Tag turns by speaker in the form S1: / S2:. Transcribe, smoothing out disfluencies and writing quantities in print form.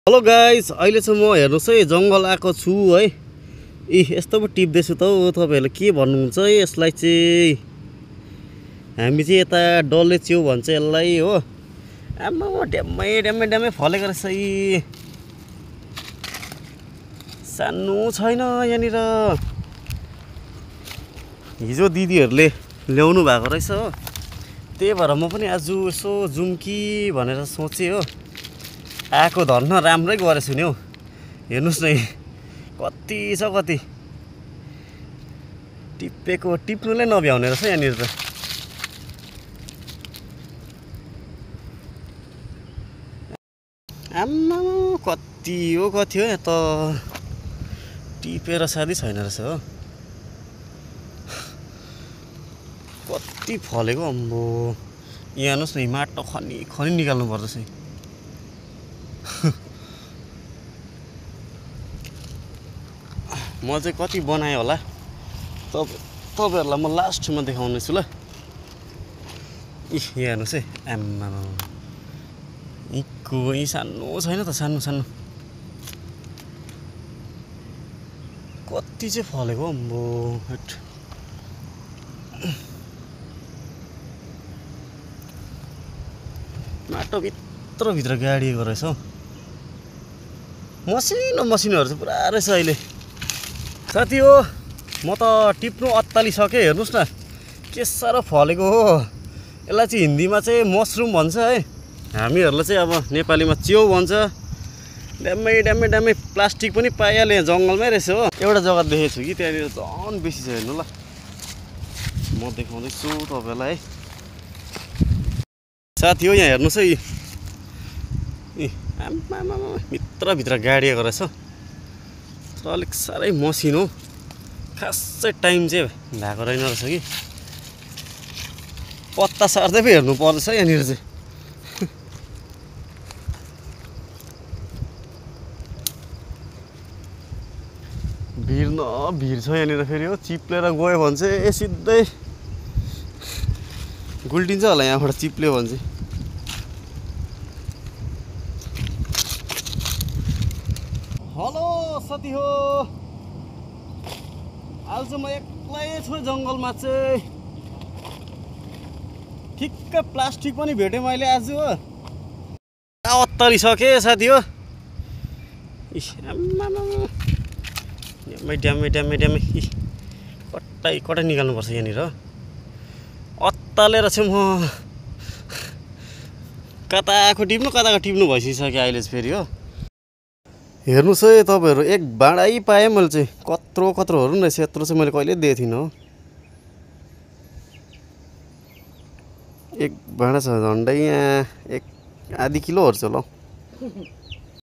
S1: Hello guys, अहिले चाहिँ म हेर्नुस् है जंगल आएको छु है। यस्तो पो टिप्दैछु त हो। तपाईहरुले के भन्नुहुन्छ है यसलाई चाहिँ? हामी चाहिँ यता डल्ले च्याउ भन्छ यसलाई हो। आम्मा ड्याम्मै ड्याम्मै ड्याम्मै फलेको रहेछ है। सानो छैन यहाँनिर। हिजो दिदीहरूले ल्याउनु भएको रहेछ हो। त्यही भएर म पनि आज यसो जाउँ कि भनेर सोचेँ हो। आएको धन्न राम्रै गरेछु नि हौ। हेर्नुस् न कति छ, कति टिप्नुलाई नभ्याउने रहेछ यहाँनिर त। आम्मा कति हो यहाँ त टिपेर साथै छैन रहेछ हो। कति फलेको अम्बो। यहाँ हेर्नुस् न, माटो खनी खनी निकाल्नु पर्दैछ। म चाहिँ कति बनाएँ होला तपाईहरुलाई म लास्टमा देखाउनेछु ल। यहाँ हेर्नुस् है, आम्मा यी सानो छैन त, सानो सानो कति चाहिँ फलेको अम्बो। माटो भित्र गाडिएको रहेछ हौ। मसिनोहरू चाहिँ पुरा रहेछ अहिले। साथी हो, म त टिप्नु अत्तालिसकेँ। हेर्नुस् न के साह्रो फलेको हो। यसलाई चाहिँ हिन्दीमा चाहिँ मसरुम भन्छ है। हामीहरूलाई चाहिँ अब नेपालीमा च्याउ भन्छ। ड्याम्मै ड्याम्मै ड्याम्मै प्लास्टिक पनि पाइहाल्यो। यहाँ जङ्गलमै रहेछ हो। एउटा जग्गा देखेको छु कि त्यहाँनिर झन् बेसी छ। हेर्नु ल, म देखाउँदैछु तपाईँलाई है। साथी हो, यहाँ हेर्नुहोस् है, आम्मामा भित्र गाडिएको रहेछ। तर अलिक साह्रै मसिनो, खासै टाइम चाहिँ भएको रहेन रहेछ कि। पत्ता सार्दै पो हेर्नु पर्दैछ यहाँनिर चाहिँ। भिर छ यहाँनिर फेरि हो। चिप्लेर गयो भने चाहिँ सिधै गुल्टिन्छ होला यहाँबाट चिप्ल्यो भने चाहिँ। हेलो साथी हो, आज चाहिँ म एक्लै छु जङ्गलमा चाहिँ। ठिक्क प्लास्टिक पनि भेटेँ मैले आज हो। अत्तालिसकेँ साथी हो। ड्याम्मै कटाइ निकाल्नुपर्छ यहाँनिर। अत्तालेर चाहिँ म कताको टिप्नु भइसक्यो अहिले चाहिँ फेरि हो। हेर्नुहोस् है तपाईँहरू, एक भाँडै पाएँ मैले चाहिँ। कत्रोहरू रहेछ। यत्रो चाहिँ मैले कहिले दिएको थिइनँ हो। एक भाँडा छ झन्डै यहाँ 1.5 किलोहरू छ ल।